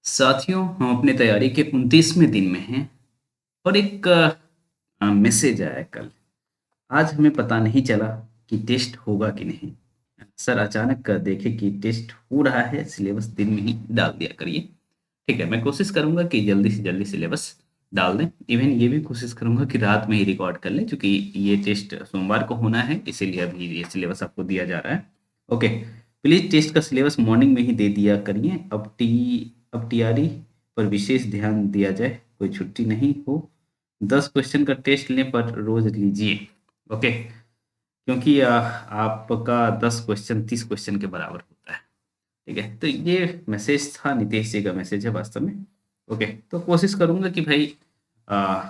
साथियों, हम अपनी तैयारी के 29वें दिन में हैं और एक मैसेज आया कल। आज हमें पता नहीं चला कि टेस्ट होगा कि नहीं। सर अचानक देखे कि टेस्ट हो रहा है, सिलेबस दिन में ही डाल दिया करिए। ठीक है, मैं कोशिश करूंगा कि जल्दी से जल्दी सिलेबस डाल दें। इवन ये भी कोशिश करूंगा कि रात में ही रिकॉर्ड कर लें, क्योंकि ये टेस्ट सोमवार को होना है, इसीलिए अभी ये सिलेबस आपको दिया जा रहा है। ओके, प्लीज टेस्ट का सिलेबस मॉर्निंग में ही दे दिया करिए। अब टीआरई पर विशेष ध्यान दिया जाए, कोई छुट्टी नहीं हो। 10 क्वेश्चन का टेस्ट लें पर रोज लीजिए। ओके, क्योंकि आपका 10 क्वेश्चन 30 क्वेश्चन के बराबर होता है। ठीक है, तो ये मैसेज था, नीतीश जी का मैसेज है वास्तव में। ओके, तो कोशिश करूंगा कि भाई आ,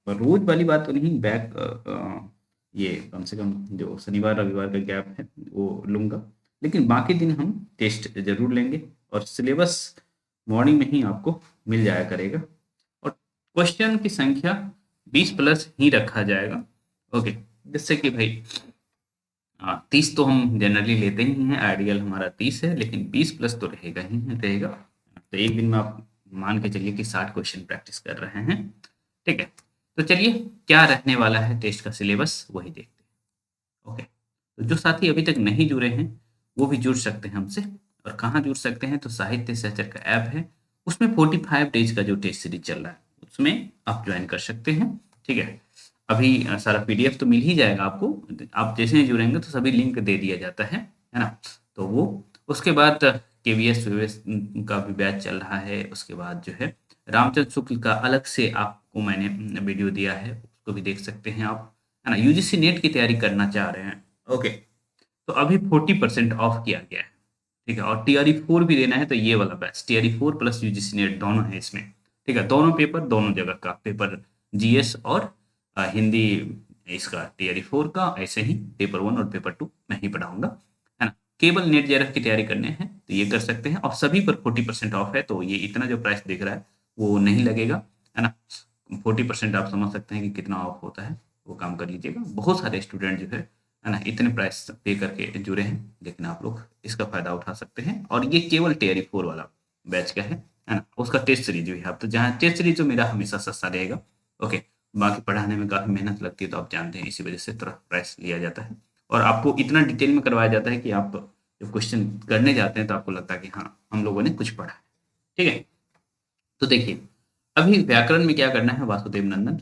रोज वाली बात तो नहीं, ये कम से कम जो शनिवार रविवार का गैप है वो लूंगा, लेकिन बाकी दिन हम टेस्ट जरूर लेंगे और सिलेबस मॉर्निंग में ही आपको मिल जाया करेगा। और क्वेश्चन की संख्या 20 प्लस ही रखा जाएगा। ओके, जिससे कि भाई 30 तो हम जनरली लेते ही हैं, आइडियल हमारा 30 है, लेकिन 20 प्लस तो रहेगा ही रहेगा। तो एक दिन में आप मान के चलिए कि 60 क्वेश्चन प्रैक्टिस कर रहे हैं। ठीक है, तो चलिए क्या रहने वाला है टेस्ट का सिलेबस वही देखते हैं। ओके, तो जो साथी अभी तक नहीं जुड़े हैं वो भी जुड़ सकते हैं हमसे। और कहाँ जुड़ सकते हैं, तो साहित्य सहचर का ऐप है, उसमें 45 डेज का जो टेस्ट सीरीज चल रहा है उसमें आप ज्वाइन कर सकते हैं। ठीक है, अभी सारा पीडीएफ तो मिल ही जाएगा आपको। आप जैसे ही जुड़ेंगे तो सभी लिंक दे दिया जाता है ना। तो वो उसके बाद केवीएस का भी बैच चल रहा है। उसके बाद जो है रामचंद्र शुक्ल का अलग से आपको मैंने वीडियो दिया है, उसको भी देख सकते हैं आप, है ना। यूजीसी नेट की तैयारी करना चाह रहे हैं, ओके, तो अभी 40% ऑफ किया गया है। ठीक है, और टीआरई 4 भी देना है तो ये वाला batch TRE 4 plus UGC net दोनों है इसमें। ठीक है, दोनों पेपर, दोनों जगह का पेपर, जीएस और हिंदी, इसका टीआरई 4 का, ऐसे ही पेपर 1 और पेपर 2 मैं ही पढ़ाऊंगा, है ना। केवल नेट जेआरएफ की तैयारी करने हैं तो ये कर सकते हैं, और सभी पर 40% ऑफ है, तो ये इतना जो प्राइस दिख रहा है वो नहीं लगेगा, है ना। 40% आप समझ सकते हैं कि कितना ऑफ होता है, वो काम कर लीजिएगा। बहुत सारे स्टूडेंट जो है ना, इतने प्राइस पे करके जुड़े हैं, लेकिन आप लोग इसका फायदा उठा सकते हैं। और ये केवल टीआरई 4 वाला बैच का है ना। उसका टेस्ट सीरीज भी है, आप तो जहाँ टेस्ट सीरीज जो मेरा हमेशा सस्ता रहेगा। ओके, बाकी पढ़ाने में काफ़ी मेहनत लगती है, तो आप जानते हैं, इसी वजह से थोड़ा प्राइस लिया जाता है। और आपको इतना डिटेल में करवाया जाता है कि आप जब क्वेश्चन करने जाते हैं तो आपको लगता है कि हाँ, हम लोगों ने कुछ पढ़ा है। ठीक है, तो देखिए अभी व्याकरण में क्या करना है, वासुदेव नंदन,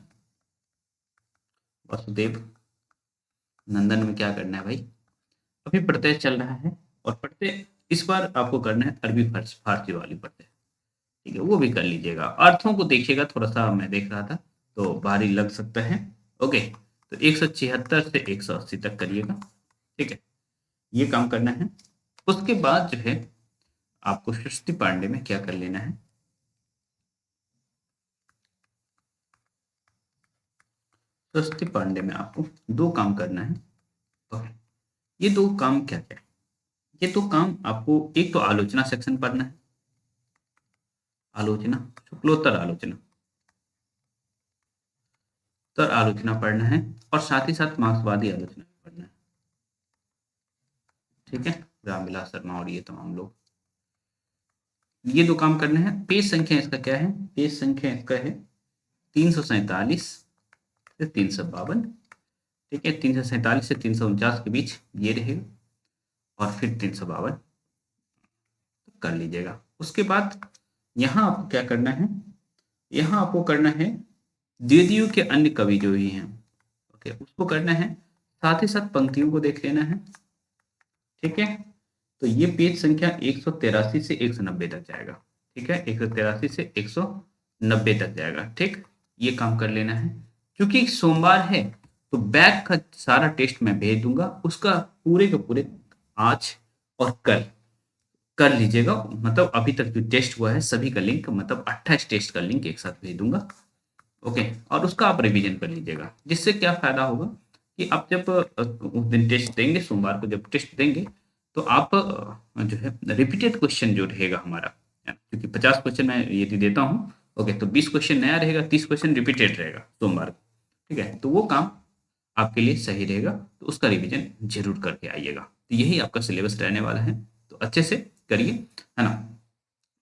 वासुदेव नंदन में क्या करना है भाई। अभी प्रत्यय चल रहा है, और प्रत्यय इस बार आपको करना है अरबी फारसी वाली प्रत्यय। ठीक है, वो भी कर लीजिएगा। अर्थों को देखिएगा, थोड़ा सा मैं देख रहा था तो भारी लग सकता है। ओके, तो 176 से 180 तक करिएगा। ठीक है, ये काम करना है। उसके बाद जो है आपको सृष्टि पांडे में क्या कर लेना है, सृष्टि पांडे में आपको दो काम करना है। ओके, ये दो काम क्या क्या है, ये दो काम आपको, एक तो आलोचना सेक्शन पढ़ना है, आलोचना, शुक्लोत्तर आलोचना, उत्तर आलोचना पढ़ना है, और साथ ही साथ मार्क्सवादी आलोचना भी पढ़ना है। ठीक है, रामविलास शर्मा और ये तमाम लोग, ये दो काम करने हैं। पेज संख्या इसका क्या है, पेज संख्या इसका है 347 से 352। ठीक है, 347 से 349 के बीच ये रहेगा, और फिर 352 कर लीजिएगा। उसके बाद यहाँ आपको क्या करना है, यहाँ आपको करना है द्वितीय के अन्य कवि जो ही हैं, ओके, उसको करना है। साथ ही साथ पंक्तियों को देख लेना है। ठीक है, तो ये पेज संख्या 183 से 190 तक जाएगा। ठीक है, 183 से 190 तक जाएगा। ठीक, ये काम कर लेना है। क्योंकि सोमवार है तो बैक का सारा टेस्ट मैं भेज दूंगा, उसका पूरे के पूरे आज और कल कर लीजिएगा। मतलब अभी तक जो टेस्ट हुआ है सभी का लिंक, मतलब 28 टेस्ट का लिंक एक साथ भेज दूंगा। ओके, और उसका आप रिवीजन कर लीजिएगा। जिससे क्या फायदा होगा कि आप जब उस दिन टेस्ट देंगे, सोमवार को जब टेस्ट देंगे, तो आप जो है रिपीटेड क्वेश्चन जो रहेगा हमारा, क्योंकि 50 क्वेश्चन मैं यदि देता हूँ, ओके, तो 20 क्वेश्चन नया रहेगा, 30 क्वेश्चन रिपीटेड रहेगा सोमवार को। ठीक है, तो वो काम आपके लिए सही रहेगा, तो उसका रिवीजन जरूर करके आइएगा। तो यही आपका सिलेबस रहने वाला है, तो अच्छे से करिए, है ना।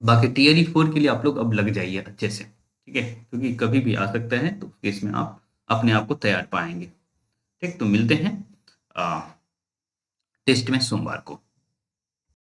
बाकी टीयर 4 के लिए आप लोग अब लग जाइए अच्छे से, ठीक है, क्योंकि कभी भी आ सकता है, तो उस केस में आप अपने आप को तैयार पाएंगे। ठीक, तो मिलते हैं टेस्ट में सोमवार को।